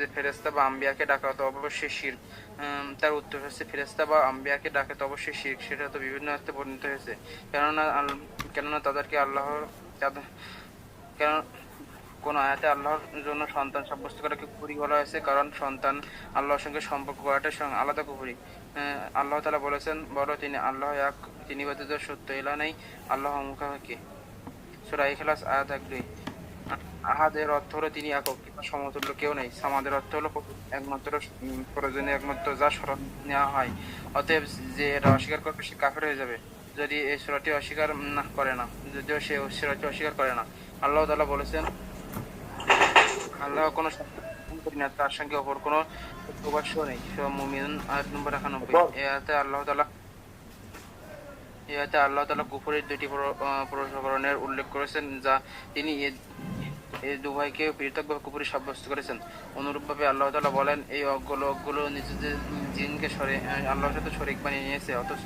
যে ফেরেশতা বা আম্বিয়াকে ডাকা তো অবশ্যই শিরক। তার উত্তর হচ্ছে ফেরেশতা বা আম্বিয়াকে ডাকা তো অবশ্যই শিরক। সেটা তো বিভিন্ন অর্থে বর্ণিত হয়েছে। কেননা তাদেরকে আল্লাহর কেন কোন আয়াতে আল্লাহর জন্য সন্তান সাব্যস্ত করাকে কুফরি বলা হয়েছে, কারণ সন্তান আল্লাহর সঙ্গে সম্পর্ক করাটাই আলাদা কুফরি। আল্লাহ তাআলা বলেছেন, বলো তিনি আল্লাহ এক, তিনি ব্যতীত সত্য ইলা নেই, আল্লাহ মুখাপেক্ষি। সূরা ইখলাস আয়াত 1-2। আহাদের অর্থ হলো তিনি একক, কিংবা সমতুল্য কেউ নেই। সামাদের অর্থ হলো একমাত্র প্রয়োজনীয়, একমাত্র যা স্মরণ নেওয়া হয়। অতএব যে এটা অস্বীকার করবে সে কাফের হয়ে যাবে, যদি এই সূরাটি অস্বীকার করে না, যদিও সে সূরাটি অস্বীকার করে না। আল্লাহ তাআলা বলেছেন, আল্লাহ কোনো সত্য গ্রহণ করি না, তার সঙ্গে অপর কোনো সত্য নেই। সূরা মুমিনুন আয়াত নম্বর 91। আল্লাহ তাআলা কুফরের দুটি প্রকরণের উল্লেখ করেছেন, যা তিনি এই দুভাইকে পৃথকভাবে কুফরি সাব্যস্ত করেছেন। অনুরূপভাবে আল্লাহ তাআলা বলেন, এই লোকগুলো নিজেদের জিনকে আল্লাহর সাথে শরীক বানিয়ে নিয়েছে, অথচ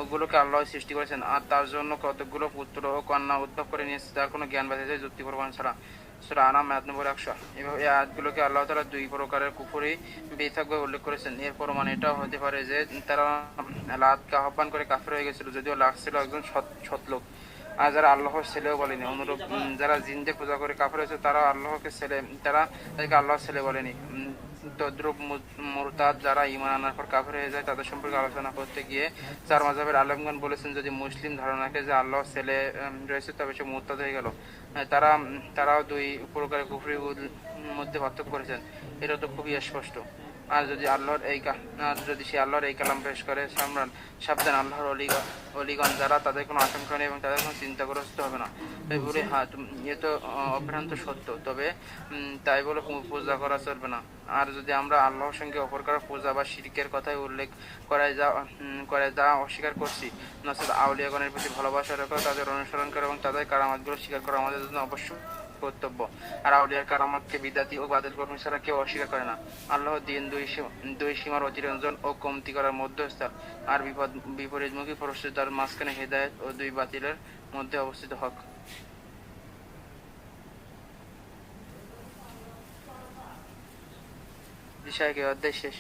ওগুলোকে আল্লাহ সৃষ্টি করেছেন, আর তার জন্য কতগুলো পুত্র ও কন্যা উদ্ভব করে নিয়েছে, যার কোনো জ্ঞান বাঁধে যায় যুক্তি প্রমাণ ছাড়া। সূরা আনাম আয়াত নম্বর 100। এভাবে এই আয়াতগুলোকে আল্লাহ তাআলা দুই প্রকারের কুফরি পৃথকভাবে উল্লেখ করেছেন। এর প্রমাণ এটাও হতে পারে যে তারা লাতকে আহ্বান করে কাফের হয়ে গেছিল, যদিও লাত ছিল একজন সৎ লোক, আর যারা আল্লাহর ছেলেও বলেনি। অনুরূপ যারা জিনকে পূজা করে কাফের হয়েছে, তারা তাদেরকে আল্লাহর ছেলে বলেনি। তদ্রুপ মুরতাদ যারা ঈমান আনার পর কাফের হয়ে যায়, তাদের সম্পর্কে আলোচনা করতে গিয়ে চার মাযহাবের আলেমগণ বলেছেন, যদি মুসলিম ধারণাকে যে আল্লাহর ছেলে রয়েছে, তবে সে মুরতাদ হয়ে গেল। তারাও দুই প্রকারের কুফরির মধ্যে পার্থক্য করেছেন, এটা তো খুবই স্পষ্ট। আর যদি সে আল্লাহর এই কালাম পেশ করে, সাবধান, আল্লাহর অলিগণ যারা, তাদের কোনো আশঙ্কা নেই এবং তাদের কোনো চিন্তাগ্রস্ত হবে না। তাই বলে এ তো অভ্রান্ত সত্য, তবে তাই বলে পূজা করা চলবে না। আর যদি আমরা আল্লাহর সঙ্গে অপর কারো পূজা বা শিরকের কথাই উল্লেখ করায় যা অস্বীকার করছি, নচেত আউলিয়াগণের প্রতি ভালোবাসা রেখে তাদের অনুসরণ করে এবং তাদের কারামাতগুলো স্বীকার করা আমাদের জন্য অবশ্যই কর্তব্য। আর আউলিয়ার কারামাতকে বিদাতি ও বাতিল কর্মী ছাড়া কেউ অস্বীকার করে না। আল্লাহ দিন দুই সীমার অতিরঞ্জন ও কমতি করার মধ্যস্থল, আর বিপরীতমুখী পরিস্থিতির মাঝখানে হেদায়েত ও দুই বাতিলের মধ্যে অবস্থিত হক। দিশাকে অধ্যায় শেষ।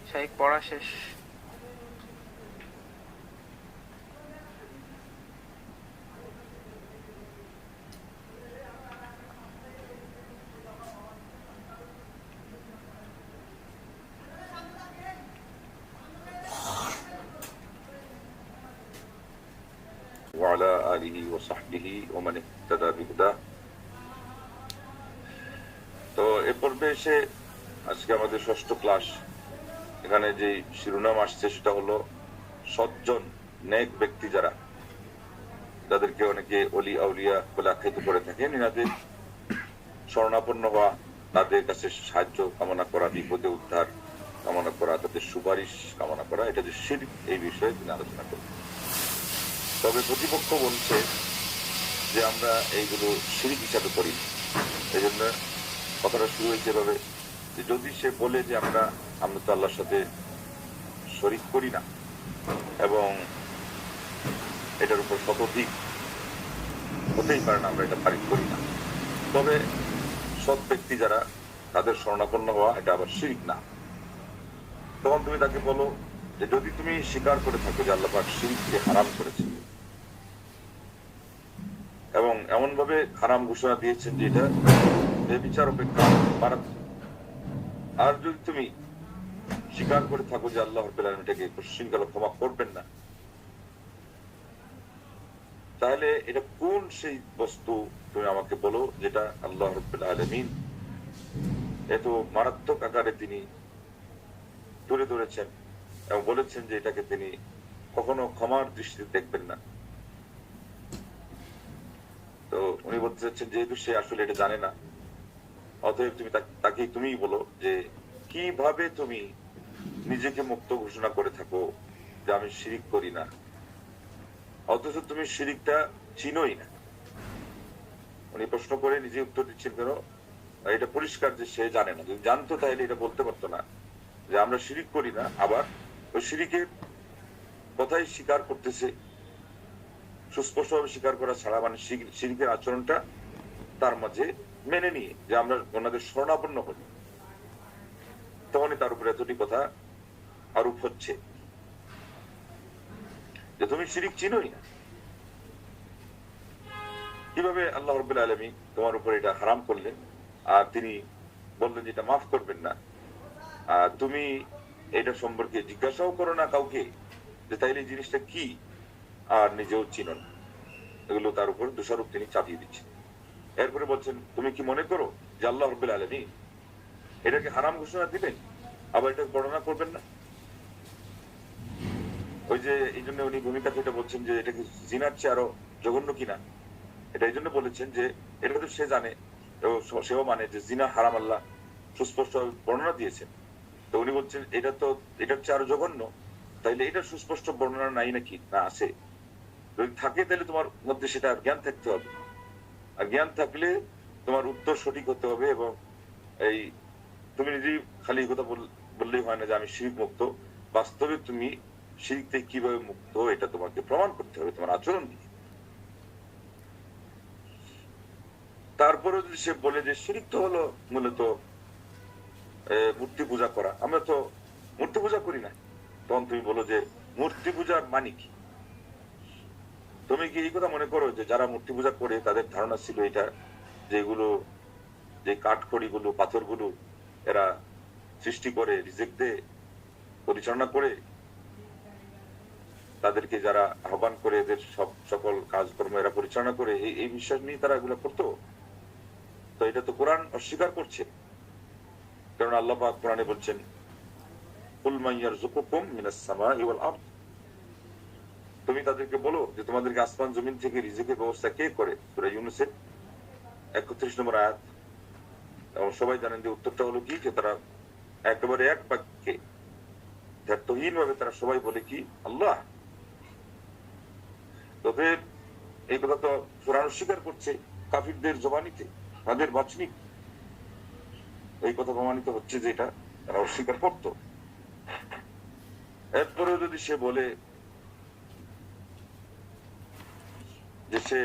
শাইখ পড়া শেষ। وعلى آله وصحبه ومن اهتدى بهداه। তো এ পর্বে এসে আজকে আমাদের ষষ্ঠ ক্লাস। এখানে যে শিরোনাম আসছে সেটা হলো সজ্জন নেক ব্যক্তি যাদেরকে অনেকে অলি আউলিয়া বলে আখ্যায়িত করে থাকেন, এনাদের শরণাপন্ন হওয়া, তাদের কাছে সাহায্য কামনা করা, বিপদে উদ্ধার কামনা করা, তাদের সুপারিশ কামনা করা, এটা যে শিরক, এই বিষয়ে তিনি আলোচনা করবেন। তবে প্রতিপক্ষ বলছে যে আমরা এইগুলো শিরক হিসাবে করি। এই জন্য কথাটা শুরু হয়েছে এভাবে যে যদি সে বলে যে আমরা তো আল্লাহর সাথে শরীক করি না এবং এটার উপর শতধিক হতেই পারে না, আমরা এটা পারিত করি না, তবে সৎ ব্যক্তি যারা, তাদের শরণাপন্ন হওয়া এটা আবার শিরক না। তখন তুমি তাকে বলো যে যদি তুমি স্বীকার করে থাকো যে আল্লাহ পাক শিরককে হারাম করেছে এবং এমন ভাবে হারাম ঘোষণা দিয়েছেন যে এটা বিচার অপেক্ষা মারাত্মক, আর যদি তুমি স্বীকার করে থাকো যে আল্লাহ রাব্বুল আলামিন এটাকে কোশ্চিনকালে ক্ষমা করবেন না, তাহলে এটা কোন সেই বস্তু তুমি আমাকে বলো যেটা আল্লাহ রাব্বুল আলামিন এত মারাত্মক আকারে তিনি তুলে ধরেছেন এবং বলেছেন যে এটাকে তিনি কখনো ক্ষমার দৃষ্টিতে দেখবেন না। তো উনি বলতে চাচ্ছেন যেহেতু সে আসলে এটা জানে না, অতএব তুমি তাকে তুমিই বলো যে কিভাবে তুমি নিজেকে মুক্ত ঘোষণা করে থাকো যে আমি শিরিক করি না, অথচ তুমি শিরিকটা চিনোই না। উনি প্রশ্ন করে নিজে উত্তর দিচ্ছেন কেন, এটা পরিষ্কার যে সে জানে না। যদি জানতো তাহলে এটা বলতে পারতো না যে আমরা শিরিক করি না, আবার ওই শিরিকের কথাই স্বীকার করতেছে, সুস্পষ্টভাবে স্বীকার করা ছাড়া, মানে শিরিকের আচরণটা তার মাঝে মেনে নিয়ে যে আমরা ওনাদের শরণাপন্ন করি, তখনই তার উপরে এতটি কথা আরোপ হচ্ছে যে তুমি শিরিক চিনোই না। কিভাবে আল্লাহ রাব্বুল আলামিন তোমার উপরে এটা হারাম করলেন, আর তিনি বললেন যে এটা মাফ করবেন না, আর তুমি এটা সম্পর্কে জিজ্ঞাসাও করো না কাউকে যে তাইলে এই জিনিসটা কি, আর নিজেও চিনো না। এগুলো তার উপর দোষারোপ তিনি চাপিয়ে দিচ্ছেন। এরপরে বলছেন, তুমি কি মনে করো যে আল্লাহ রাব্বুল আলামিন এটাকে হারাম ঘোষণা দিবেন, আবার এটা বর্ণনা করবেন না? ওই যে এই জন্য উনি ভূমিকাতে এটা বলছেন যে এটা কি জিনার চেয়ে আরো জঘন্য কিনা। এটা এই জন্য বলেছেন যে এটা তো সে জানে এবং সেও মানে যে জিনা হারাম আল্লাহ সুস্পষ্ট বর্ণনা দিয়েছেন। তো উনি বলছেন এটা তো এটার চেয়ে আরো জঘন্য, তাইলে এটা সুস্পষ্ট বর্ণনা নাই নাকি? না, আছে। যদি থাকে তাহলে তোমার মধ্যে সেটা জ্ঞান থাকতে হবে, আর জ্ঞান থাকলে তোমার উত্তর সঠিক হতে হবে। এবং এই তুমি নিজেই খালি কথা বললেই হয় না যে আমি শিরিক মুক্ত, বাস্তবে তুমি শিরিক থেকে কিভাবে মুক্ত এটা তোমাকে প্রমাণ করতে হবে তোমার আচরণ দিয়ে। তারপরে যদি সে বলে যে শিরিক তো হলো মূলত মূর্তি পূজা করা, আমরা তো মূর্তি পূজা করি না, তখন তুমি বলো যে মূর্তি পূজার মানে কি? তুমি কি এই কথা মনে করো যে যারা মূর্তি পূজা করে তাদের ধারণা ছিল এটা, যেগুলো যে কাঠখড়িগুলো পাথরগুলো এরা সৃষ্টি করে, রিজেক দিয়ে পরিচালনা করে, তাদেরকে যারা আহ্বান করে এদের সকল কাজকর্ম এরা পরিচালনা করে, এই বিশ্বাস নিয়ে তারা এগুলো করতো? তো এটা তো কোরআন অস্বীকার করছে। কারণ আল্লাহ পাক কোরআনে বলছেন, কুল মান ইয়ারযুকুকুম মিনাস সামাই ওয়াল আরদ, তুমি তাদেরকে বলো যে তোমাদেরকে আসমান জমিন থেকে রিজিকের ব্যবস্থা কে করে। সূরা ইউনূসের ৩১ নম্বর আয়াত। এবং সবাই জানেন যে উত্তরটা হলো কি, যে তারা একেবারে এক বাক্যে ধ্যাতহীন ভাবে তারা সবাই বলে কি, আল্লাহ। তোদের এই কথা তো কোরআন অস্বীকার করছে কাফিরদের জবানিতে, তাদের বাচনিক এই কথা প্রমাণিত হচ্ছে যে এটা তারা অস্বীকার করত। এরপরেও যদি সে বলে যে সে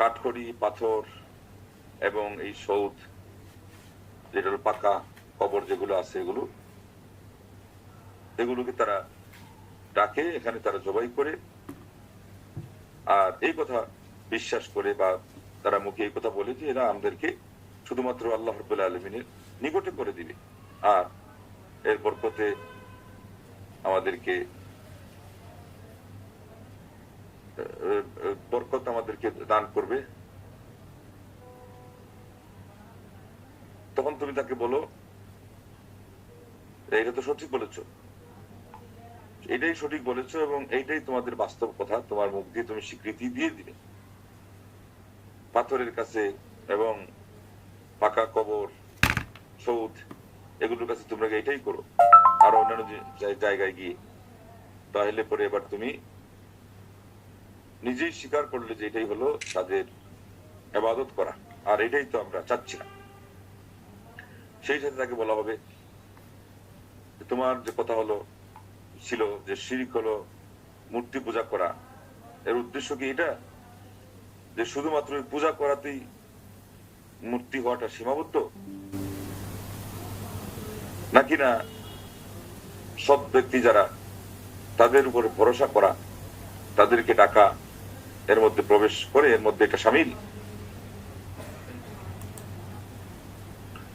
কাঠখড়ি পাথর এবং এই সৌধ, যেটা পাকা কবর যেগুলো আছে, এগুলোকে তারা ডাকে, এখানে তারা জবাই করে, আর এই কথা বিশ্বাস করে বা তারা মুখে এই কথা বলে যে এরা আমাদেরকে শুধুমাত্র আল্লাহ রাব্বুল আলামিনের নিকটে করে দিবে, আর এর বরকতে আমাদেরকে দান করবে। তখন তুমি তাকে বলো এটা তো সঠিক বলেছো, এটাই সঠিক বলেছো এবং এইটাই তোমাদের বাস্তব কথা, তোমার মুখ দিয়ে তুমি স্বীকৃতি দিয়ে দিলে। পাথরের কাছে এবং পাকা কবর সৌধ এগুলোর কাছে তোমরা এটাই করো, আর অন্যান্য জায়গায় গিয়ে, তাহলে পরে এবার তুমি নিজেই স্বীকার করলে যে এটাই হলো তাদের ইবাদত করা, আর এটাই তো আমরা চাচ্ছি না। সেই সাথে তাকে বলা হবে তোমার যে কথা হলো ছিল যে শিরক হলো মূর্তি পূজা করা, এর উদ্দেশ্য কি এটা যে শুধুমাত্র পূজা করাতেই মূর্তি হওয়াটা সীমাবদ্ধ, নাকি না সৎ ব্যক্তি যারা তাদের উপরে ভরসা করা, তাদেরকে ডাকা এর মধ্যে প্রবেশ করে, এর মধ্যে এটা শামিল?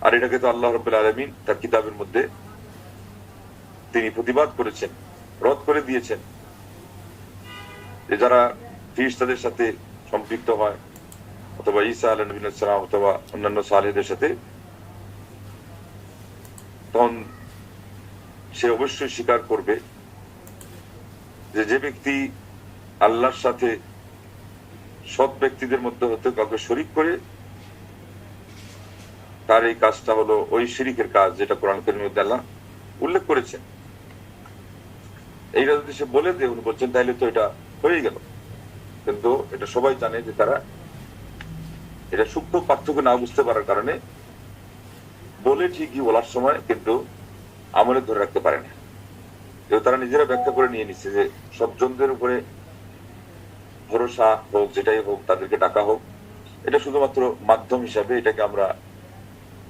আর এটাকে তো আল্লাহ রাব্বুল আলামিন তার কিতাবের মধ্যে তিনি প্রতিবাদ করেছেন, রদ করে দিয়েছেন, যে যারা ফেরেশতাদের সাথে সম্পৃক্ত হয় অথবা ঈসা আলাইহিস সালাম অথবা অন্যান্য সালেহদের সাথে, তখন সে অবশ্যই স্বীকার করবে যে ব্যক্তি আল্লাহর সাথে সৎ ব্যক্তিদের মধ্যে হতে কাউকে শরীক করে, তার এই কাজটা হলো ওই শিরকের কাজ যেটা কোরআন কারীমের মধ্যে আল্লাহ উল্লেখ করেছেন। এইটা যদি সে বলে দেয়, উনি বলছেন তাহলে তো এটা হয়ে গেল, কিন্তু এটা সবাই জানে যে তারা এটা সূক্ষ্ম পার্থক্য না বুঝতে পারার কারণে বলে ঠিকই বলার সময় কিন্তু আমলে ধরে রাখতে পারে না। তারা নিজেরা ব্যাখ্যা করে নিয়ে নিচ্ছে যে সজ্জনদের উপরে ভরসা হোক, যেটাই হোক, তাদেরকে ডাকা হোক, এটা শুধুমাত্র মাধ্যম হিসাবে, এটাকে আমরা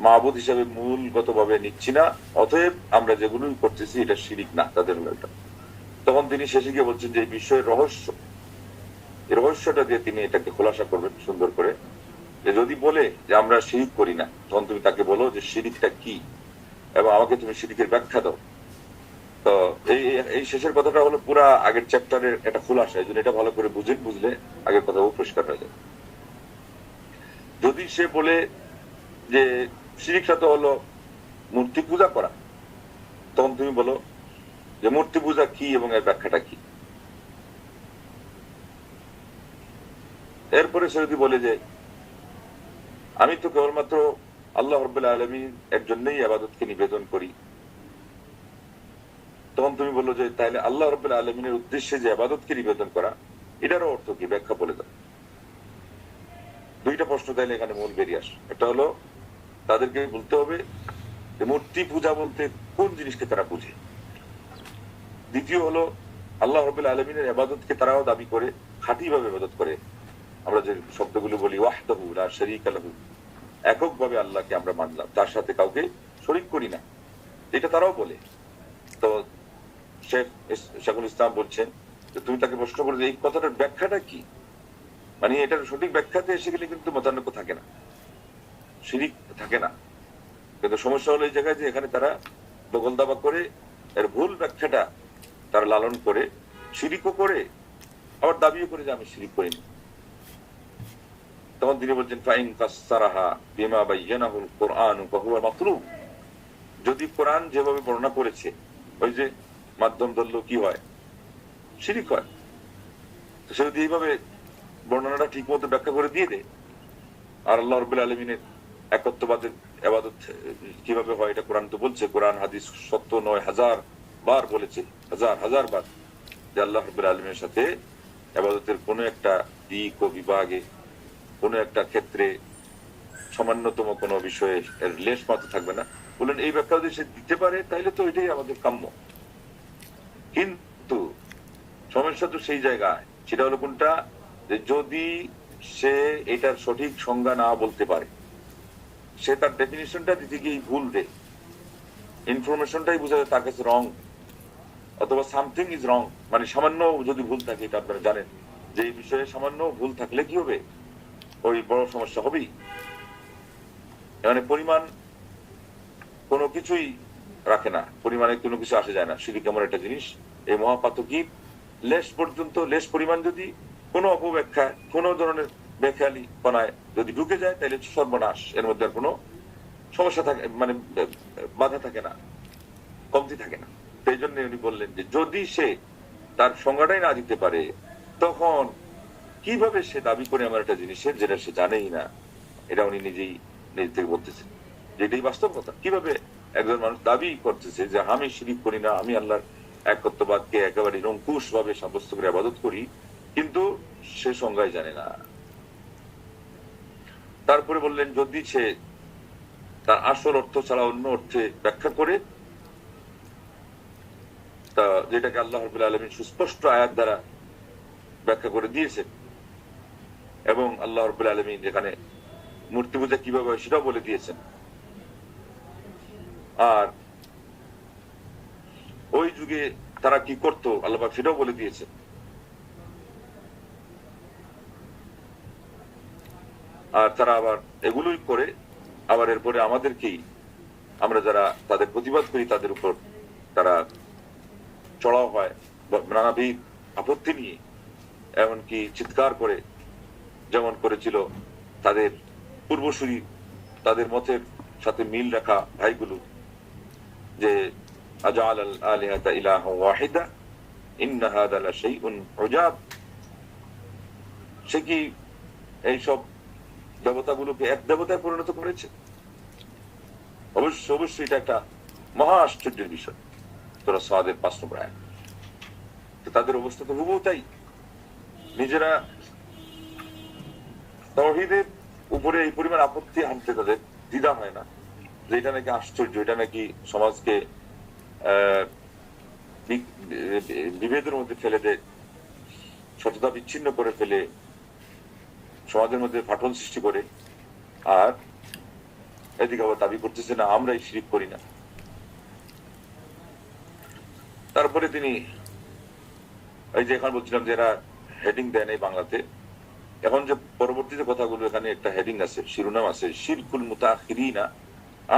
মাহবুদ হিসাবে মূলগত ভাবে নিচ্ছি না, অতএব আমরা যেগুলোই করতেছি এটা শিরিক না তাদের হলো এটা। তখন তিনি শেষে গিয়ে বলছেন যে এই বিষয়ের রহস্য, এই রহস্যটা দিয়ে তিনি এটাকে খোলাসা করবেন সুন্দর করে, যে যদি বলে যে আমরা শিরিক করি না, তখন তুমি তাকে বলো যে শিরিকটা কি এবং আমাকে তুমি শিরিকের ব্যাখ্যা দাও। তো এই এই শেষের কথাটা হলো পুরা আগের চ্যাপ্টারের একটা খোলাসা, এই জন্য এটা ভালো করে বুঝলে আগের কথাও পরিষ্কার হয়ে যাবে। যদি সে বলে যে শিরিকটা তো হলো মূর্তি পূজা করা, তখন তুমি বলো যে মূর্তি পূজা কি এবং এর ব্যাখ্যাটা কি। এরপরে সে যদি বলে যে আমি তো কেবলমাত্র আল্লাহ রাব্বুল আলামিন এর জন্যই ইবাদতকে নিবেদন করি, তখন তুমি বললো যে তাহলে আল্লাহ রাব্বুল আলামিনের উদ্দেশ্যে যে ইবাদতকে নিবেদন করা, এটারও অর্থ কি, ব্যাখ্যা বলে দাও। দুইটা প্রশ্ন তাইলে এখানে মূল বেরিয়ে আসে। একটা হলো তাদেরকে বলতে হবে যে মূর্তি পূজা বলতে কোন জিনিসকে তারা বুঝে। দ্বিতীয় হলো আল্লাহ রাব্বুল আলামিনের ইবাদতকে তারাও দাবি করে, খাঁটি ভাবে ইবাদত করে। আমরা যে শব্দগুলো বলি ওয়াহদাহু লা শারীকা লাহু, এককভাবে আল্লাহকে আমরা মানলাম, তার সাথে কাউকে শরীক করি না, এটা তারাও বলে। তো শেখুল ইসলাম বলছেন যে তুমি তাকে প্রশ্ন করে যে এই কথাটার ব্যাখ্যাটা কি, মানে এটার সঠিক ব্যাখ্যাতে এসে গেলে কিন্তু মতানৈক্য থাকে না, শিরিক থাকে না। কিন্তু সমস্যা হলো এই জায়গায় যে এখানে তারা দখল দাবা করে এর ভুল ব্যাখ্যাটা তারা লালন করে, শিরিকও করে, আবার দাবিও করে যে আমি শিরিক করিনি। তখন তিনি বলছেন ফাইন ফাসসারাহা বিমা বায়্যানাহুল কুরআন ফাহুয়া মাতলুব, যদি কোরআন যেভাবে বর্ণনা করেছে, ওই যে মাধ্যম ধরলেও কি হয়, শিরিক হয়, তো সে যদি এইভাবে বর্ণনাটা ঠিক মতো ব্যাখ্যা করে দিয়ে দেয়, আর আল্লাহ রাব্বুল আলামিনের একত্ববাদের ইবাদত কিভাবে হয় এটা কোরআন তো বলছে, কোরআন হাদিস 79,000 বার বলেছে, হাজার বার, যে আল্লাহ রাব্বুল আলামিনের সাথে ইবাদতের কোনো একটা দিক ও বিভাগে, কোনো একটা ক্ষেত্রে সামান্যতম কোনো বিষয়ে এর লেশ মাত্র থাকবে না। বলেন এই ব্যাখ্যা যদি সে দিতে পারে তাহলে তো এটাই আমাদের কাম্য। কিন্তু সমস্যা তো সেই জায়গায়, সেটা হলো কোনটা, যে যদি সে এটার সঠিক সংজ্ঞা না বলতে পারে, সে তার ডেফিনিশনটা দিতে গিয়ে ভুল দেয়, ইনফরমেশনটাই বোঝা যায় তার কাছে রং, অথবা সামথিং ইজ রং, মানে সামান্য যদি ভুল থাকে, এটা আপনারা জানেন যে এই বিষয়ে সামান্য ভুল থাকলে কি হবে, ওই বড় সমস্যা হবেই। মানে পরিমাণ কোনো কিছুই রাখে না, পরিমাণে কোনো কিছু আসে যায় না। শিরিক এমন একটা জিনিস, এই মহাপাতকী লেশ পর্যন্ত, লেশ পরিমাণ যদি কোনো অপব্যাখ্যা, কোনো ধরনের বেখেয়ালি কণায় যদি ঢুকে যায়, তাহলে সর্বনাশ, এর মধ্যে আর কোনো সমস্যা থাকে, মানে বাধা থাকে না, কমতি থাকে না। সেই জন্য উনি বললেন যে যদি সে তার সংজ্ঞাটাই না দিতে পারে, তখন কিভাবে সে দাবি করে আমার একটা জিনিসের যেটা সে জানেই না, এটা উনি নিজেই নিজ থেকে বলতেছেন, যেটাই বাস্তব কথা। কিভাবে একজন মানুষ দাবি করতেছে যে আমি শিরিক করি না, আমি আল্লাহর একত্ববাদকে একেবারে নিরঙ্কুশ ভাবে সাব্যস্ত করে ইবাদত করি, কিন্তু সে সংজ্ঞায় জানে না। তারপরে বললেন যদি সে তার আসল অর্থ ছাড়া অন্য অর্থে ব্যাখ্যা করে, তা যেটাকে আল্লাহ রাব্বুল আলামিন সুস্পষ্ট আয়াত দ্বারা ব্যাখ্যা করে দিয়েছেন, এবং আল্লাহ রাব্বুল আলামিন যেখানে মূর্তি পূজা কিভাবে হয় সেটাও বলে দিয়েছেন, আর ওই যুগে তারা কি করতো আল্লাহ পাক সেটাও বলে দিয়েছেন, আর তারা আবার এগুলোই করে, আবার এরপরে আমাদেরকেই, আমরা যারা তাদের প্রতিবাদ করি, তাদের উপর তারা চড়াও হয় নানাবিধ আপত্তি নিয়ে, এমনকি চিৎকার করে, যেমন করেছিল তাদের পূর্বসূরি, তাদের মতের সাথে মিল রাখা ভাইগুলো, যে আজআল আল আলিহাতা ইলাহা ওয়াহিদা ইন্না হাযা লাশাইউন উজাব, সে কি এইসব দেবতাগুলোকে এক দেবতায় পরিণত করেছে? অবশ্যই এটা একটা মহা আশ্চর্যের বিষয়। তোরা সাদের 5 নম্বর আয়াত, তাদের অবস্থা তো হুবহু তাই, নিজেরা তাওহীদের উপরে এই পরিমাণ আপত্তি আনতে তাদের দ্বিধা হয় না, যে এটা নাকি আশ্চর্য, এটা নাকি সমাজকে বিভেদের মধ্যে ফেলে দেয়, সততা বিচ্ছিন্ন করে ফেলে, সমাজের মধ্যে ফাটল সৃষ্টি করে। আর এদিকে আবার দাবি করতেছে না আমরা এই শিরিক করি না। তারপরে তিনি এই যে এখন বলছিলাম যে এরা হেডিং দেয় নাই বাংলাতে, এখন যে পরবর্তীতে কথাগুলো এখানে একটা হেডিং আছে, শিরোনাম আছে, শিরকুল মুতাখিরিনা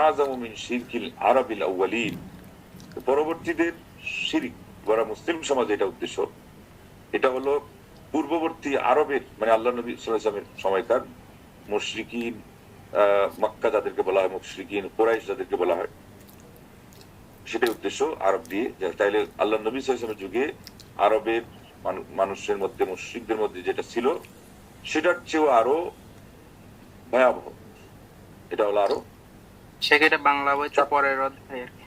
আযামু মিন শিরকিল আরাবিল আউয়ালিন। পরবর্তীদের শিরিক বড় মুসলিম সমাজে এটা উদ্দেশ্য, এটা হলো পূর্ববর্তী আরবের মানে আল্লাহ নবী সাল্লাল্লাহু আলাইহি ওয়াসাল্লামের সময়কার মুশরিকিন, মক্কা যাদেরকে বলা হয় মুশরিকিন, কুরাইশ যাদেরকে বলা হয়, সেটাই উদ্দেশ্য আরব দিয়ে। তাইলে আল্লাহ নবী সাল্লাল্লাহু আলাইহি ওয়াসাল্লামের যুগে আরবের মানুষের মধ্যে মুশরিকদের মধ্যে যেটা ছিল সেটার চেয়েও আরো ভয়াবহ। এটা হলো আরো সেটা বাংলা বইতে পরের অধ্যায় আর কি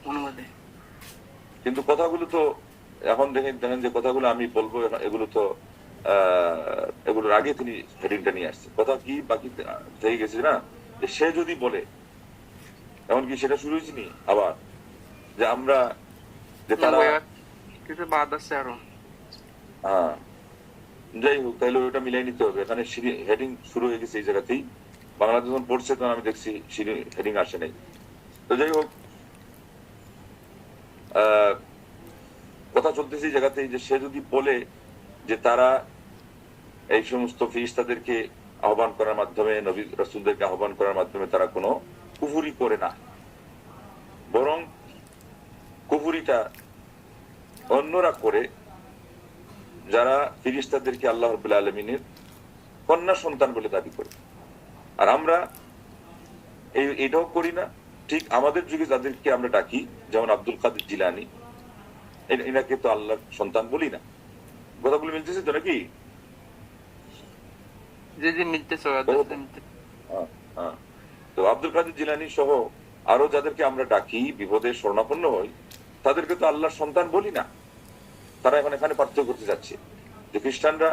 অনুবাদে। কিন্তু কথাগুলো তো এখন দেখেন যে কথাগুলো আমি বলবো এগুলো তো এগুলোর আগে তিনি হেডিংটা নিয়ে আসছে। কথা কি বাকি থেকে গেছে না, যে সে যদি বলে, এমনকি সেটা শুরু হয়েছে নি আবার যে আমরা যে তারা কিছু বাদ আছে আরো। হ্যাঁ, যাই হোক, তাহলে ওটা মিলাই নিতে হবে। এখানে হেডিং শুরু হয়ে গেছে এই জায়গাতেই, বাংলাদেশ যখন পড়ছে তখন আমি দেখছি হেডিং আসে নাই। তো যাই হোক, কথা চলতেছে এই জায়গাতেই যে সে যদি বলে যে তারা এই সমস্ত ফেরেশতাদেরকে আহ্বান করার মাধ্যমে, নবী রাসূলদেরকে আহ্বান করার মাধ্যমে তারা কোনো কুফরি করে না, বরং কুফরিটা অন্যরা করে, যারা ফেরেশতাদেরকে আল্লাহ রাব্বুল আলামিনের কন্যা সন্তান বলে দাবি করে। আর আমরা এটাও করি না। ঠিক আমাদের যুগে যাদেরকে আমরা ডাকি, যেমন আব্দুল কাদের জিলানী, এনাকে তো আল্লাহর সন্তান বলি না। কথাগুলো মিলতেছে তো নাকি? মিলতেছে। তো আব্দুল কাদের জিলানী সহ আরো যাদেরকে আমরা ডাকি, বিপদে শরণাপন্ন হই, তাদেরকে তো আল্লাহর সন্তান বলি না। তারা এখন এখানে পার্থক্য করতে যাচ্ছে যে খ্রিস্টানরা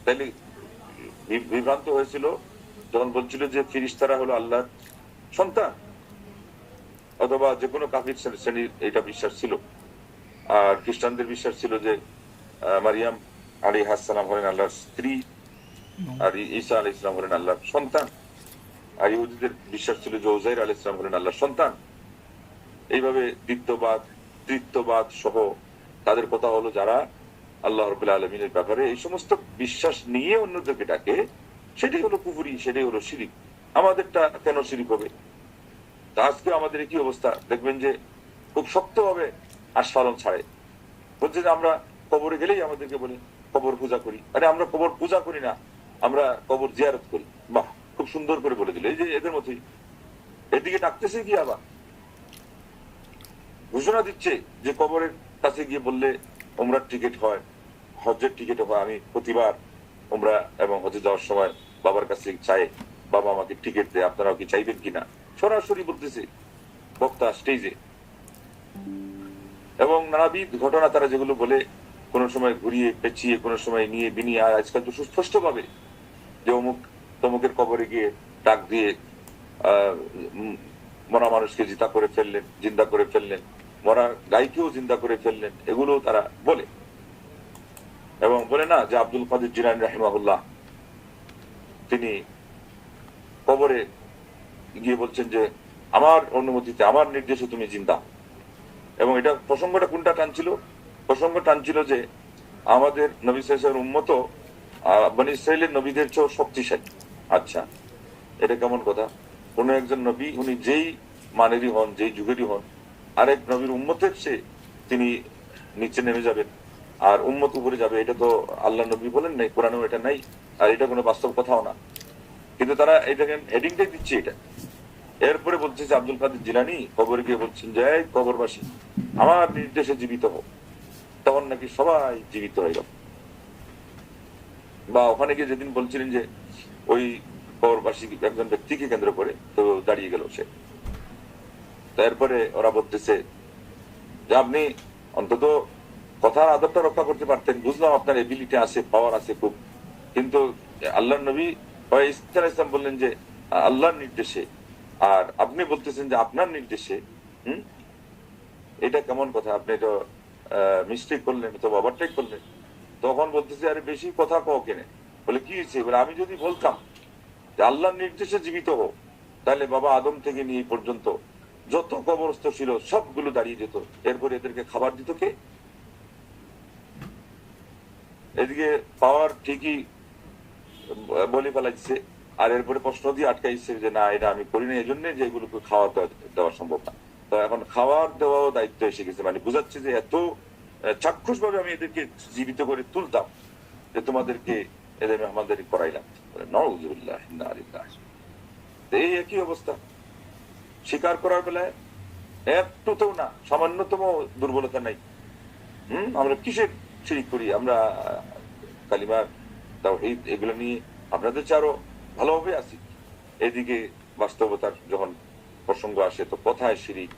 তাইলে বিভ্রান্ত হয়েছিল যখন বলছিল যে ফেরেশতারা হলো আল্লাহর সন্তান, অথবা যে কোনো কাফির শ্রেণীর এটা বিশ্বাস ছিল। আর খ্রিস্টানদের বিশ্বাস ছিল যে মারিয়াম আলাইহিস সালাম হলেন আল্লাহর স্ত্রী, আর ঈসা আলাইহিস সালাম হলেন আল্লাহর সন্তান। আর ইহুদিদের বিশ্বাস ছিল যে উযাইর আলাইহিস সালাম হলেন আল্লাহর সন্তান। এইভাবে দ্বিত্ববাদ, তৃতীয়বাদ সহ তাদের কথা হলো যারা আল্লাহ রাব্বুল আলামিনের ব্যাপারে এই সমস্ত বিশ্বাস নিয়ে অন্যদেরকে ডাকে, সেটাই হলো কুফরি, সেটাই হলো শিরিক। আমাদেরটা কেন শিরিক হবে? আজকে আমাদের কি অবস্থা দেখবেন যে খুব শক্তভাবে আস্ফালন ছাড়ে, বলছে যে আমরা কবরে গেলেই আমাদেরকে বলে কবর পূজা করি। আরে আমরা কবর পূজা করি না, আমরা কবর জিয়ারত করি। বাহ, খুব সুন্দর করে বলে দিল। এই যে এদের মতোই এদিকে ডাকতেছে কি, আবার ঘোষণা দিচ্ছে যে কবরের কাছে গিয়ে বললে ওমরার টিকিট হয়, হজ্জের টিকিট হয়। আমি প্রতিবার ওমরা এবং হজে যাওয়ার সময় বাবার কাছে চাই, বাবা আমাকে টিকিট দেয়, আপনারাও কি চাইবেন কিনা? সরাসরি বলতেছে বক্তা স্টেজে। এবং নানাবিধ ঘটনা তারা যেগুলো বলে, কোন সময় ঘুরিয়ে পেঁচিয়ে, কোন সময় নিয়ে বিনিয়ে, আর আজকাল তো সুস্পষ্ট ভাবে যে অমুক তমুকের কবরে গিয়ে ডাক দিয়ে মরা মানুষকে জিন্দা করে ফেললেন, মরা গাইকেও জিন্দা করে ফেললেন, এগুলো তারা বলে। এবং বলে না যে আব্দুল কাদের জিলানী রাহিমাহুল্লাহ তিনি কবরে গিয়ে বলছেন যে আমার অনুমতিতে, আমার নির্দেশে তুমি জিন্দা। এবং এটা প্রসঙ্গটা কোনটা টানছিল? প্রসঙ্গ টানছিল যে আমাদের নবী সাল্লাল্লাহু আলাইহি ওয়াসাল্লামের উম্মত বনী ইসরাইলের নবীদের চেয়ে শক্তিশালী। আচ্ছা, এটা কেমন কথা? কোন একজন নবী উনি যেই মানেরই হন, যেই যুগেরই হন, আরেক নবীর উম্মতের চেয়ে তিনি নিচে নেমে যাবেন আর উম্মত উপরে যাবে, এটা তো আল্লাহ নবী বলেন নাই, কোরআনেও এটা নাই, আর এটা কোনো বাস্তব কথাও না। কিন্তু তারা এটাকে হেডিংটাই দিচ্ছে এটা। এরপরে বলছে যে আব্দুল কাদের জিলানী কবরে গিয়ে বলছেন যে কবরবাসী আমার নির্দেশে জীবিত হোক, তখন নাকি সবাই জীবিত হয়ে গেল। বা ওখানে গিয়ে যেদিন বলছিলেন যে ওই কবরবাসী একজন ব্যক্তিকে কেন্দ্র করে, তো দাঁড়িয়ে গেল সে। তারপরে ওরা বলতেছে যে আপনি অন্তত কথার আদবটা রক্ষা করতে পারতেন, বুঝলাম আপনার এবিলিটি আছে, পাওয়ার আছে খুব, কিন্তু আল্লাহ নবী ঈসা আলাইহিস সালাম বললেন যে আল্লাহর নির্দেশে, আর আপনি বলতেছেন যে আপনার নির্দেশে। হুম, এটা কেমন কথা? আপনি তো মিস্টেক করলেন, তো ওভারটেক করলেন। তখন বলতেছে, আরে বেশি কথা কও কেনে? বলে কি হয়েছে? বলে আমি যদি বলতাম যে আল্লাহর নির্দেশে জীবিত হোক, তাহলে বাবা আদম থেকে নিয়ে পর্যন্ত যত কবরস্থ ছিল সবগুলো দাঁড়িয়ে যেত। এরপরে এদেরকে খাবার দিত কে? এদিকে পাওয়ার ঠিকই বলে ফেলাইছে, আর এরপরে প্রশ্ন দিয়ে আটকাইছে যে না, এটা আমি করি না, এই জন্য যে এগুলোকে খাওয়া দেওয়া সম্ভব না। তো এখন খাওয়ার দেওয়াও দায়িত্ব এসে গেছে, মানে বুঝাচ্ছে যে এত চাক্ষুষ ভাবে আমি এদেরকে জীবিত করে তুলতাম যে তোমাদেরকে এদের মেহমানদারি করাইলাম। নউযুবিল্লাহ, ইন্না লিল্লাহি। এই একই অবস্থা স্বীকার করার বেলায় একটুতেও না, সামান্যতম দুর্বলতা নাই। আমরা কিসের শিরিক করি? আমরা কালিমা, তাওহীদ এগুলো নিয়ে আপনাদের চেয়ে আরো ভালোভাবে আছি। এদিকে বাস্তবতার যখন প্রসঙ্গ আসে, তো কথায় শিরিক,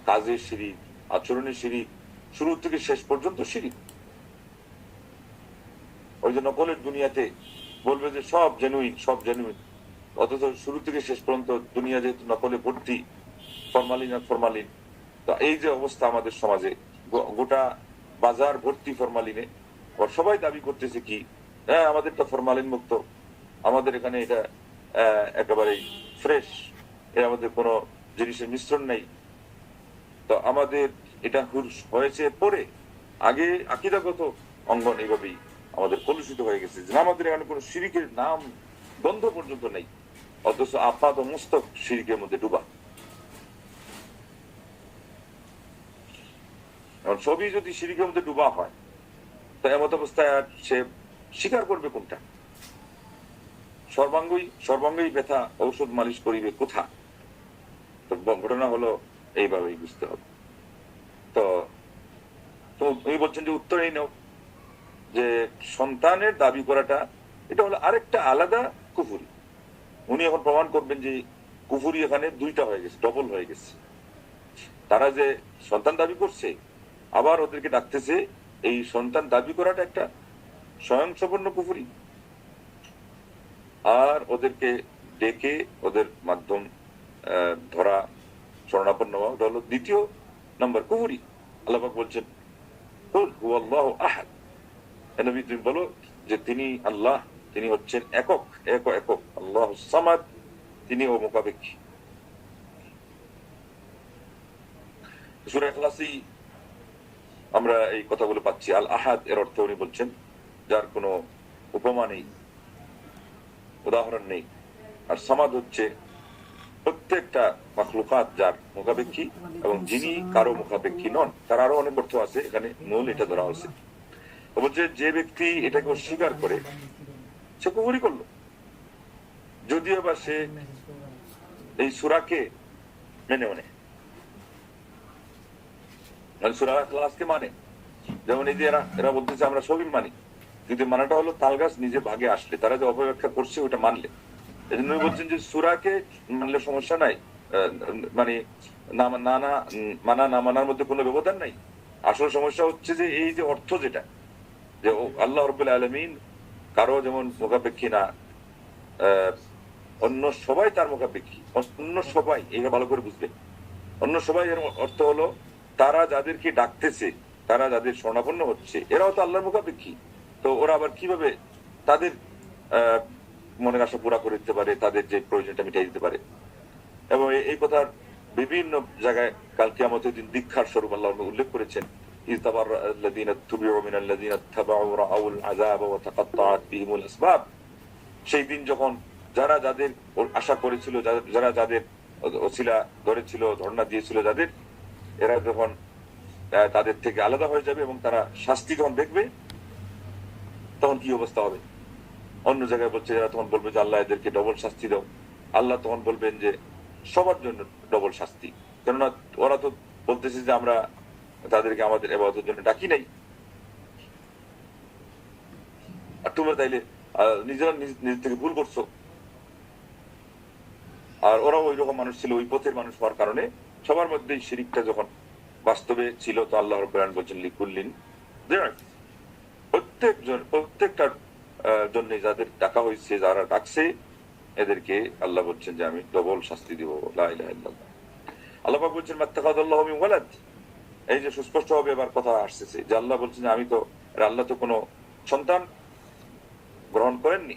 কাজের শিরিক, আচরণের শিরিক, শুরু থেকে শেষ পর্যন্ত শিরিক। ওই যে নকলের দুনিয়াতে বলবে যে সব জেনুইন, সব জেনুইন, অথচ শুরু থেকে শেষ পর্যন্ত দুনিয়া যেহেতু নকলে ভর্তি, ফরমালিন আর ফরমালিন। তো এই যে অবস্থা আমাদের সমাজে, গোটা বাজার ভর্তি ফরমালিনে, আর সবাই দাবি করতেছে কি, হ্যাঁ আমাদেরটা ফরমালিন মুক্ত, আমাদের এখানে এটা একেবারেই ফ্রেশ, এর আমাদের কোনো জিনিসের মিশ্রণ নাই। তো আমাদের এটা হয়েছে পরে, আগে আকীদাগত অঙ্গন এইভাবেই আমাদের কলুষিত হয়ে গেছে, যে আমাদের এখানে কোনো শিরিকের নাম গন্ধ পর্যন্ত নেই, অথচ আপাত মস্তক শিরিকের মধ্যে ডুবা। সবই যদি শিরিকের মধ্যে ডুবা হয়, তো এমত অবস্থায় আর সে স্বীকার করবে কোনটা? সর্বাঙ্গই ব্যথা, ঔষধ মালিশ করিবে কোথা? তো ঘটনা হলো এইভাবেই বুঝতে হবে। তো উনি বলছেন যে উত্তর এই নাও, যে সন্তানের দাবি করাটা এটা হলো আরেকটা আলাদা কুফুরি। উনি এখন প্রমাণ করবেন যে কুফুরি এখানে দুইটা হয়ে গেছে, ডবল হয়ে গেছে। তারা যে সন্তান দাবি করছে, আবার ওদেরকে ডাকতেছে, এই সন্তান দাবি করাটা একটা স্বয়ংসম্পূর্ণ কুফুরি, আর ওদেরকে ডেকে ওদের মাধ্যম ধরা, শরণাপন্ন হওয়া, ওটা হলো দ্বিতীয় নম্বর কুফুরি। আল্লাহ পাক বলছেন, কুল হুয়াল্লাহু আহাদ, নবী তুমি বলো যে তিনি আল্লাহ, তিনি হচ্ছেন একক, একক আল্লাহ সামাদ, তিনি ও মুখাপেক্ষী। সূরা ইখলাসেই আমরা এই কথাগুলো পাচ্ছি। আল আহাদ এর অর্থ উনি বলছেন যার কোনো উপমা নেই, উদাহরণ নেই। আর সামাদ হচ্ছে প্রত্যেকটা মাখলুকাত যার মুখাপেক্ষী, এবং যিনি কারো মুখাপেক্ষী নন। তার আরো অনেক অর্থ আছে, এখানে মূল এটা ধরা হয়েছে। বলছে যে ব্যক্তি এটাকে অস্বীকার করে সে কুফরি করলো, যদিও বা সে এই সূরাকে মেনে সূরা ইখলাসকে মানে। যেমন এই যে এরা বলতেছে আমরা সবই মানি, কিন্তু মানাটা হলো তাল গাছ নিজে ভাগে আসলে, তারা যে অপব্যাখ্যা করছে ওটা মানলে। এই জন্য বলছেন যে সূরাকে মানলে সমস্যা নাই, মানে মানা না মানার মধ্যে কোনো ব্যবধান নাই। আসল সমস্যা হচ্ছে যে এই যে অর্থ, যেটা যে আল্লাহ রাব্বুল আলামিন কারো যেমন মুখাপেক্ষী না, অন্য সবাই তার মুখাপেক্ষী। অন্য সবাই, এটা ভালো করে বুঝবে, অন্য সবাই এর অর্থ হলো তারা যাদেরকে ডাকতেছে, তারা যাদের শরণাপন্ন হচ্ছে, এরাও তো আল্লাহর মুখাপেক্ষী। তো ওরা আবার কিভাবে তাদের মনের আশা পুরা করে দিতে পারে, তাদের যে প্রয়োজনটা মিটাই দিতে পারে? এবং এই কথার বিভিন্ন জায়গায় কাল কিয়ামতের দিন দীক্ষার স্বরূপ আল্লাহ উল্লেখ করেছেন, সেই দিন যখন যারা যাদের আশা করেছিল, যারা যাদের ওসিলা ধরেছিল, ধর্ণা দিয়েছিল যাদের, এরা যখন তাদের থেকে আলাদা হয়ে যাবে এবং তারা শাস্তি যখন দেখবে, তখন কি অবস্থা হবে? অন্য জায়গায় বলছে, এরা তখন বলবে যে আল্লাহ এদেরকে ডবল শাস্তি দাও। আল্লাহ তখন বলবেন যে সবার জন্য ডবল শাস্তি, কেননা ওরা তো বলতেছে যে আমরা তাদেরকে আমাদের ইবাদতের জন্য ডাকি নাই, আর তোমরা তাইলে নিজেরা নিজ থেকে ভুল করছো। আর ওরাও ওই রকম মানুষ ছিল, ওই পথের মানুষ হওয়ার কারণে সবার মধ্যেই শিরিকটা যখন বাস্তবে ছিল, তো আল্লাহ রাব্বুল আলামিন বলছেন লিকুল্লিন, প্রত্যেকটা জন্য যাদের ডাকা হয়েছে, যারা ডাকছে, এদেরকে আল্লাহ বলছেন যে আমি ডবল শাস্তি দিব। লা ইলাহা ইল্লাল্লাহ। আল্লাহ পাক বলছেন মাত্তাখাযাল্লাহু মিন ওয়ালাদ। এই যে সুস্পষ্ট ভাবে এবার কথা আসছে যে আল্লাহ বলছেন যে আমি তো, আল্লাহ তো কোনো সন্তান গ্রহণ করেননি।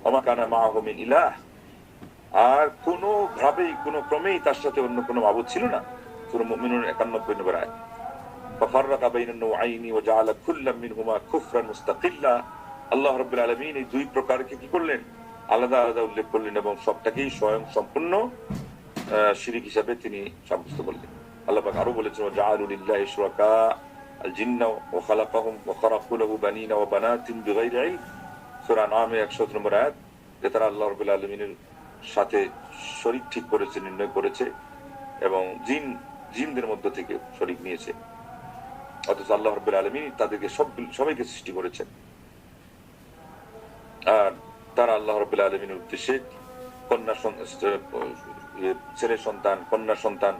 ওমা কানা মাআহু মিন ইলাহ। আর কোনো ভাবেই, কোনো ক্রমেই তার সাথে অন্য কোনো মাবুদ ছিল না। সূরা মুমিনুন 91 নম্বর আয়াত। ফাফাররাকা বাইনান নওআইনি ওয়া জাআলা কুল্লাম মিনহুমা কুফরান মুস্তাকিল্লা। আল্লাহ রাব্বুল আলামিন এই দুই প্রকারকে কি করলেন? আলাদা আলাদা উল্লেখ করলেন এবং সবটাকেই স্বয়ং সম্পূর্ণ শিরিক হিসাবে তিনি সাব্যস্ত করলেন। আল্লাহ পাক আরো বলেছেন ওয়া জাআলু লিল্লাহি শুরাকা আল জিন্না ওয়া খালাকাহুম ওয়া খারাকু লাহু বানিনা ওয়া বানাতিন বিগাইরি ইলম। সূরা নামে 100 নম্বর আয়াত। যে তারা আল্লাহ রাব্বুল আলামিনের সাথে শরীক ঠিক করেছে, নির্ণয় করেছে এবং জিনদের মধ্য থেকে শরীক নিয়েছে, অথচ আল্লাহ রাব্বুল আলামিন তাদেরকে সবাইকে সৃষ্টি করেছেন। আর তারা আল্লাহ রাব্বুল আলামিনের উদ্দেশ্যে ছেলে সন্তান, কন্যা সন্তান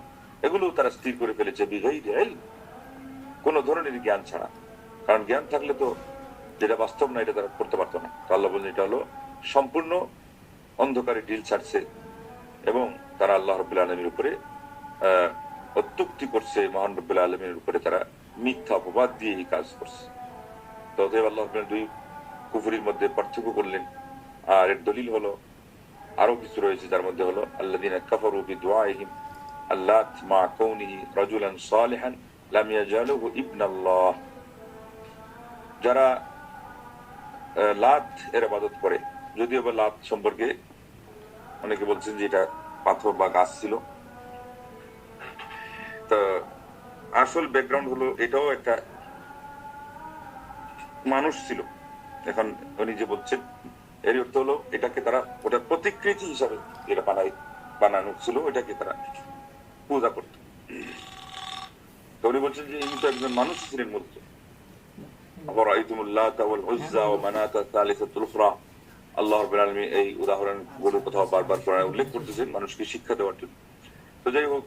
এগুলো তারা স্থির করে ফেলেছে বিগাইরি ইলম, কোন ধরনের জ্ঞান ছাড়া। কারণ জ্ঞান থাকলে তো যেটা বাস্তব না এটা তারা করতে পারতো না। তো আল্লাহ বলেন এটা হলো সম্পূর্ণ অন্ধকারে ডিল ছাড়ছে এবং তারা আল্লাহ রাব্বুল আলামিনের উপরে অত্যুক্তি করছে, মহান রাব্বুল আলামিনের উপরে তারা মিথ্যা অপবাদ দিয়ে এই কাজ করছে। তো অতএব আল্লাহ দুই কুফরির মধ্যে পার্থক্য করলেন। আর এর দলিল হলো আরো কিছু রয়েছে, যার মধ্যে হলো আল্লাযীনা কাফারু বিদুআইহিম আল্লাত মা কাউনিহি রাজুলান সালিহান লাম ইয়াজালুহু ইবনাল্লাহ। যারা লাত এর ইবাদত করে, যদিও বা লাত সম্পর্কে অনেকে বলছেন যে এটা পাথর বা গাছ ছিল, তো আসল ব্যাকগ্রাউন্ড হলো এটাও একটা মানুষ ছিল। এখন উনি যে বলছেন এর অর্থ হলো এটাকে তারা ওটার প্রতিকৃতি হিসাবে এটা বানানো ছিল, এটাকে তারা পূজা করত। তো উনি বলছেন যে ইনি তো একজন মানুষ ছিলেন মূলত। আল্লাহ রাব্বুল আলামিন এই উদাহরণ গুলো কোথাও বারবার উল্লেখ করতেছেন মানুষকে শিক্ষা দেওয়ার জন্য। তো যাই হোক,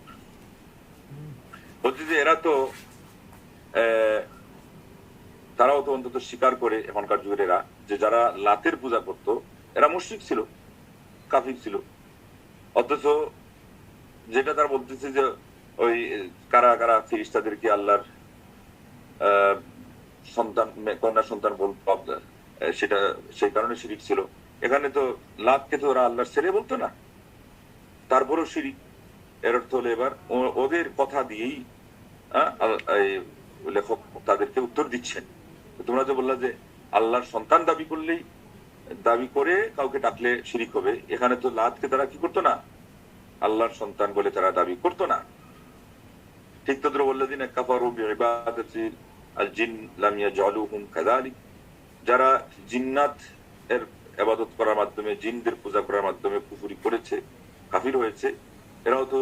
বলছি যে এরা তো তারাও তো অন্তত স্বীকার করে এখনকার যুগের এরা যে যারা লাতের পূজা করত এরা মুশরিক ছিল, কাফির ছিল। অথচ যেটা তারা বলতেছে যে ওই কারা কারা ফেরেশতাদেরকে আল্লাহর সন্তান, কন্যা সন্তান বলতো, সেটা সেই কারণে শিরিক ছিল। এখানে তো লাতকে তো ওরা আল্লাহর ছেলে বলতো না, তারপরও শিরিক। এর অর্থ হলো এবার ওদের কথা দিয়েই লেখক তাদেরকে উত্তর দিচ্ছেন। তোমরা যে বললা যে আল্লাহর সন্তান দাবি করে কাউকে ডাকলে শিরিক হবে, এখানে তো লাতকে তারা কি করতো না, আল্লাহর সন্তান বলে তারা দাবি করতো না। ঠিক তদ্রুপ ওয়াল্লাযীনা কাফারু বিইবাদাতি আল জিন লাম ইয়াজআলুহুম কাযালিক। যারা জিন্নাত এর ইবাদত করার মাধ্যমে, জিনদের পূজা করার মাধ্যমে কুফরি করেছে, কাফির হয়েছে, এরাও তো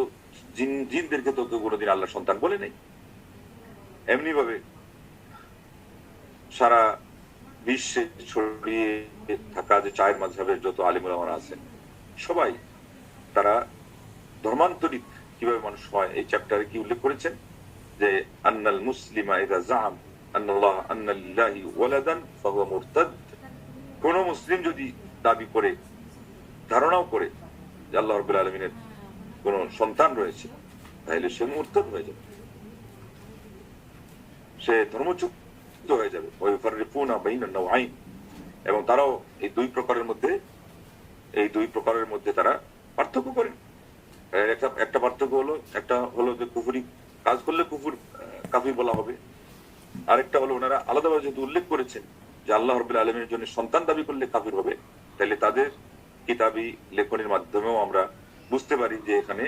জিনদেরকে তো কোনোদিন আল্লাহর সন্তান বলে নেই। এমনি ভাবে সারা বিশ্বে ছড়িয়ে থাকা যে চায়ের মাযহাবের যত আলিম ওলামারা আছেন সবাই তারা ধর্মান্তরিত কিভাবে মানুষ হয় এই চ্যাপ্টারে কি উল্লেখ করেছেন যে আন্নাল মুসলিমা ইযা যাআম আন্নাল্লাহ আন্না লিল্লাহি ওয়ালাদান ফাহুয়া মুরতাদ। কোন মুসলিম যদি দাবি করে, ধারণাও করে যে আল্লাহ রাব্বুল আলামিনের কোন সন্তান রয়েছে, তাহলে সে মুরতাদ হয়ে যাবে, সে ধর্মচ্যুত হয়ে যাবে। ওয়াইফাররিকুনা বাইনান নাওআইন। এবং তারাও এই দুই প্রকারের মধ্যে তারা পার্থক্য করেন। একটা পার্থক্য হলো, একটা হলো যে কুফরি কাজ করলে কাফির বলা হবে, আরেকটা হলো ওনারা আলাদাভাবে যেহেতু উল্লেখ করেছেন যে আল্লাহ রাব্বুল আলামিনের জন্য সন্তান দাবি করলে কাফির হবে, তাহলে তাদের কিতাবী লেখনের মাধ্যমেও আমরা বুঝতে পারি যে এখানে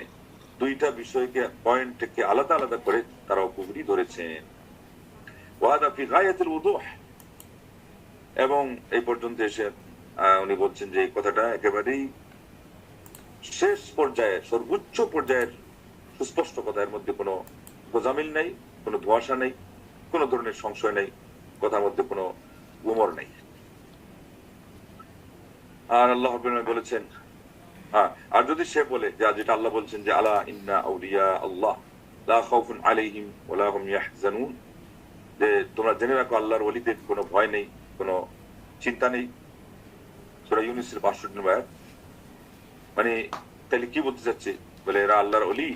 দুইটা বিষয়কে, পয়েন্টকে আলাদা আলাদা করে তারাও কুফরি ধরেছেন। ওয়াদা ফি গায়াতিল উদুহ। এবং এই পর্যন্ত এসে উনি বলছেন যে এই কথাটা একেবারেই শেষ পর্যায়ে, সর্বোচ্চ পর্যায়ের সুস্পষ্ট কথা, এর মধ্যে কোনো গোজামিল নাই, কোনো ধোঁয়াশা নেই, কোনো ধরনের সংশয় নেই, কথার মধ্যে কোনো গুমর নেই। আর আল্লাহ বলেছেন, আর যদি সে বলে যেটা আল্লাহ বলছেন যে আলা ইন্না আউলিয়া আল্লাহ লা খাউফুন আলাইহিম ওয়া লা হুম ইয়াহজানুন, যে তোমরা জেনে রাখো আল্লাহর ওলিদের কোনো ভয় নেই, কোনো চিন্তা নেই, সূরা ইউনূসের ৬২ নম্বর আয়াত। মানে তাহলে কি বলতে চাচ্ছে, বলে এরা আল্লাহর ওলি,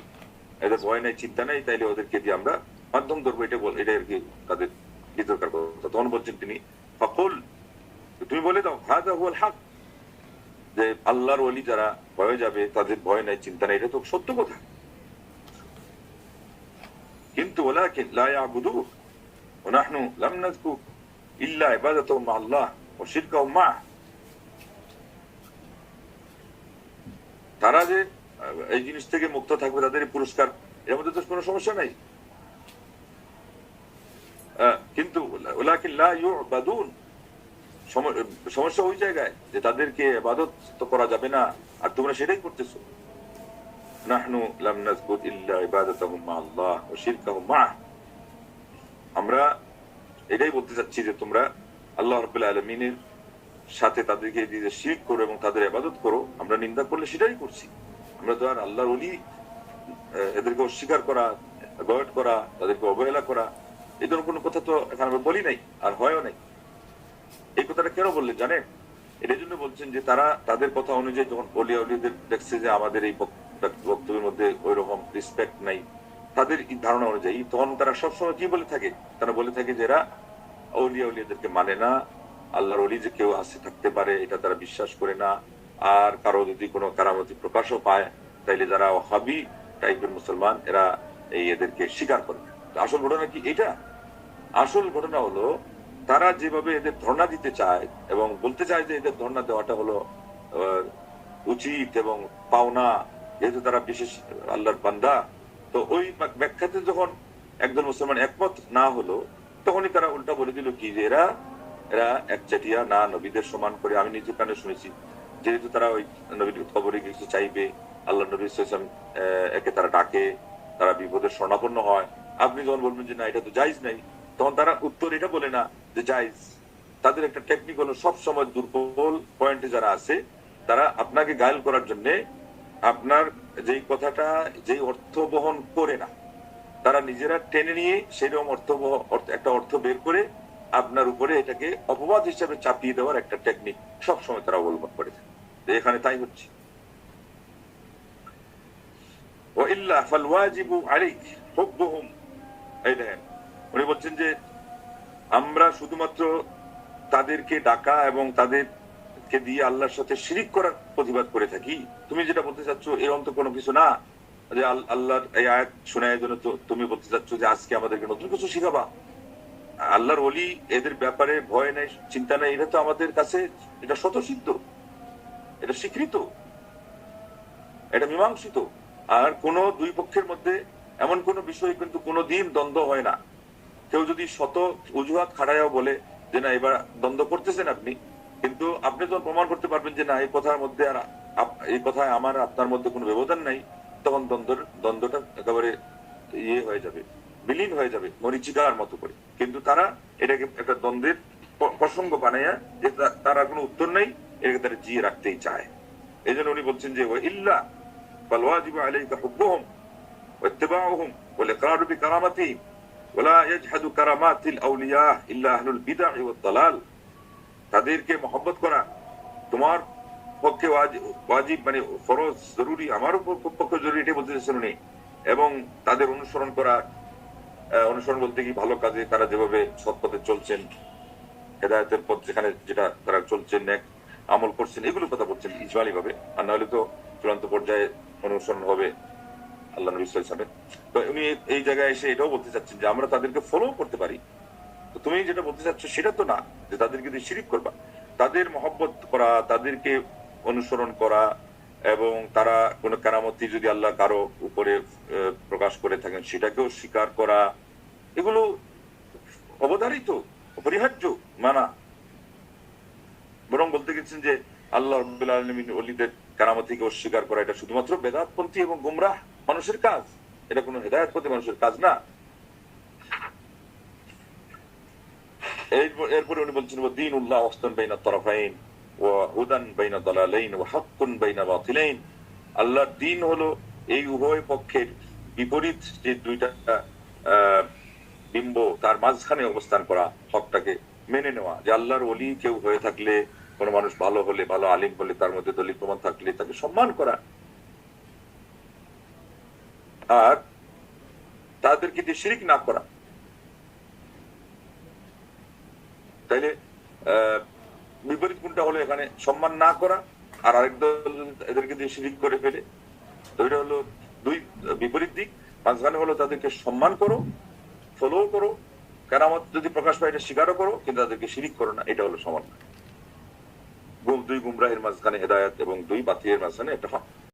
এদের ভয় নাই চিন্তা নাই, তাইলে ওদেরকে দিয়ে আমরা মাধ্যম ধরবো, এটা আর কি তাদের বিতর্কের কথা। তখন বলছেন তিনি, ফাকুল, তুমি বলে দাও, হাযা হুয়াল হক, যে আল্লাহর ওলি যারা ভয় যাবে, তাদের ভয় নাই চিন্তা নাই, এটা তো সত্য কথা। কিন্তু ওয়ালাকিন লা ইয়াবুদু ওয়া নাহনু লাম নাযকুর ইল্লা ইবাদাতুহুম মা আল্লাহ ওয়া শিরকাহুম মা। তারা যে এই জিনিস থেকে মুক্ত থাকবে, তাদের পুরস্কার, এর মধ্যে তো কোনো সমস্যা নাই। কিন্তু ওয়ালাকিন লা ইউবাদুন, সমস্যা ওই জায়গায় যে তাদেরকে ইবাদত তো করা যাবে না, আর তোমরা সেটাই করতেছো। নাহনু লাম নাযকুর ইল্লা ইবাদাতুহুম মা আল্লাহ ওয়া শিরকাহুম মা। আমরা এটাই বলতে চাচ্ছি যে তোমরা আল্লাহ রাব্বুল আলামিনের সাথে তাদেরকে দিয়ে শিরক করো এবং তাদের ইবাদত করো। আমরা নিন্দা করলে সেটাই করছি। আমরা তো আর আল্লাহর ওলি এদেরকে অস্বীকার করা, অ্যাভয়েড করা, তাদেরকে অবহেলা করা, এই ধরনের কোনো কথা তো এখানে আমরা বলি নাই, আর হয়ও নাই। এই কথাটা কেন বললেন জানেন? এটার জন্য বলছেন যে তারা তাদের কথা অনুযায়ী যখন ওলিয়া উলিদের দেখছে যে আমাদের এই বক্তব্যের মধ্যে ওই রকম রেসপেক্ট নাই, তাদের ধারণা অনুযায়ী, তখন তারা সবসময় কি বলে থাকে? তারা বলে থাকে যে এরা ওলিয়া উলিয়াদেরকে মানে না, আল্লাহর ওলি যে কেউ আছে থাকতে পারে এটা তারা বিশ্বাস করে না, আর কারো যদি কোনো কারামতি প্রকাশও পায় তাইলে যারা ওয়াহাবি টাইপের মুসলমান এরা এদেরকে স্বীকার করে। আসল ঘটনা কি এটা? আসল ঘটনা হলো তারা যেভাবে এদের ধর্ণা দিতে চায় এবং বলতে চায় যে এদের ধর্ণা দেওয়াটা হলো উচিত এবং পাওনা, যেহেতু তারা বিশেষ আল্লাহর বান্দা, তো ওই ব্যাখ্যাতে যখন একজন মুসলমান একমত না হলো, তখনই তারা উল্টা বলে দিল কি যে এরা একচাটিয়া না, নবীদের সমান করে। আমি নিজে কানে শুনেছি, যেহেতু তারা ওই নবীর খবরে কিছু চাইবে, আল্লাহ নবী সাল্লাল্লাহু আলাইহি ওয়াসাল্লাম একে তারা ডাকে, তারা বিপদের শরণাপন্ন হয়। আপনি যখন বলবেন যে না এটা তো জায়েজ নাই, তখন তারা উত্তর এটা বলে না যে জায়েজ। তাদের একটা টেকনিক হলো সব সময় দুর্বল পয়েন্টে যারা আছে তারা আপনাকে গায়েল করার জন্য আপনার যেই কথাটা যেই অর্থ বহন করে না, তারা নিজেরা টেনে নিয়ে সেরকম একটা অর্থ বের করে আপনার উপরে এটাকে অপবাদ হিসেবে চাপিয়ে দেওয়ার একটা টেকনিক সবসময় তারা অবলম্বন করে থাকে। এখানে তাই হচ্ছে। ওয়াইল্লা ফালওয়াজিবু আলাইক হুব্বুহুম। এই দেখেন, উনি বলছেন যে আমরা শুধুমাত্র তাদেরকে ডাকা এবং তাদেরকে দিয়ে আল্লাহর সাথে শিরিক করার প্রতিবাদ করে থাকি। তুমি যেটা বলতে চাচ্ছ এরকম তো কোনো কিছু না যে আল্লাহর এই আয়াত শোনার জন্য তো তুমি বলতে চাচ্ছ যে আজকে আমাদেরকে নতুন কিছু শিখাবা। আল্লাহর ওলি এদের ব্যাপারে ভয় নেই চিন্তা নেই, এটা তো আমাদের কাছে এটা স্বতঃসিদ্ধ, এটা স্বীকৃত, এটা মীমাংসিত। আর কোন দুই পক্ষের মধ্যে এমন কোন বিষয় কিন্তু কোনোদিন দ্বন্দ্ব হয় না। কেউ যদি শত অজুহাত খাড়াইয়াও বলে যে না এবার দ্বন্দ্ব করতেছেন আপনি, কিন্তু আপনি যখন প্রমাণ করতে পারবেন যে না এই কথার মধ্যে আর এই কথায় আমার আপনার মধ্যে কোনো ব্যবধান নাই, তখন দ্বন্দ্বটা একেবারে হয়ে যাবে, বিলীন হয়ে যাবে মরিচিকার মতো করে। কিন্তু তারা এটাকে একটা দ্বন্দ্বের প্রসঙ্গ বানাইয়া যে তারা কোনো উত্তর নেই, এটাকে তারা জিয়ে রাখতেই চায়। এই জন্য উনি বলছেন যে ইল্লা ফালওয়াজিবু আলাইকা হুব্বুহুম ওয়া ইত্তিবাউহুম ওয়াল ইকরারু বিকারামাতিহিম ওয়ালা ইয়াজহাদু কারামাতিল আউলিয়া ইল্লা আহলুল বিদআ ওয়াদ দালাল। তাদেরকে মহব্বত করা তোমার পক্ষে ওয়াজিব, মানে ফরজ, জরুরি, আমার পক্ষে জরুরি, এটা বলতে চাচ্ছেন উনি। এবং তাদের অনুসরণ করা, অনুসরণ বলতে কি ভালো কাজে তারা যেভাবে সৎ পথে চলছেন, হেদায়েতের পথ যেখানে যেটা তারা চলছেন, নেক আমল করছেন, এগুলো কথা বলছেন ইজমালি ভাবে। আর নাহলে তো চূড়ান্ত পর্যায়ে অনুসরণ হবে আল্লাহ নবী সাল্লাল্লাহু আলাইহি ওয়াসাল্লাম। তো উনি এই জায়গায় এসে এটাও বলতে চাচ্ছেন যে আমরা তাদেরকে ফলো করতে পারি। তো তুমি যেটা বলতে চাচ্ছ সেটা তো না যে তাদেরকে দিয়ে শিরিক করবা। তাদের মহব্বত করা, তাদেরকে অনুসরণ করা, এবং তারা কোনো কারামতি যদি আল্লাহ কারো উপরে প্রকাশ করে থাকেন সেটাকেও স্বীকার করা, এগুলো অবধারিত, অপরিহার্য মানা। বরং বলতে গেছেন যে আল্লাহ রাব্বুল আলামিন ওলিদের কারামতিকে অস্বীকার করা এটা শুধুমাত্র বেদাতপন্থী এবং গুমরাহ মানুষের কাজ, এটা কোনো হেদায়েতপন্থী মানুষের কাজ না। এরপরে উনি বলছেন দীনুল্লাহ ওয়াসতান বাইনা তারাফাইন ওয়া হুদান বাইনা দালালাইন ওয়া হাক্কুন বাইনা বাতিলাইন। আল্লাহর দ্বীন হলো এই উভয় পক্ষের বিপরীত যে দুইটা বিম্ব, তার মাঝখানে অবস্থান করা, হকটাকে মেনে নেওয়া যে আল্লাহর ওলি কেউ হয়ে থাকলে, কোন মানুষ ভালো হলে, ভালো আলিম হলে, তার মধ্যে দলিল প্রমাণ থাকলে তাকে সম্মান করা, আর তাদেরকে দিয়ে শিরিক না করা। তাইলে বিপরীত কোনটা হলো এখানে? সম্মান না করা, আর আরেক দল এদেরকে দিয়ে শিরিক করে ফেলে। তো এটা হলো দুই বিপরীত দিক। মাঝখানে হলো তাদেরকে সম্মান করো, ফলো করো, কেরামত যদি প্রকাশ পায় এটা স্বীকারও করো, কিন্তু তাদেরকে শিরিক করো না। এটা হলো সমান। দুই গুমরাহের মাঝখানে হেদায়েত এবং দুই বাতিলের মাঝখানে একটা হক।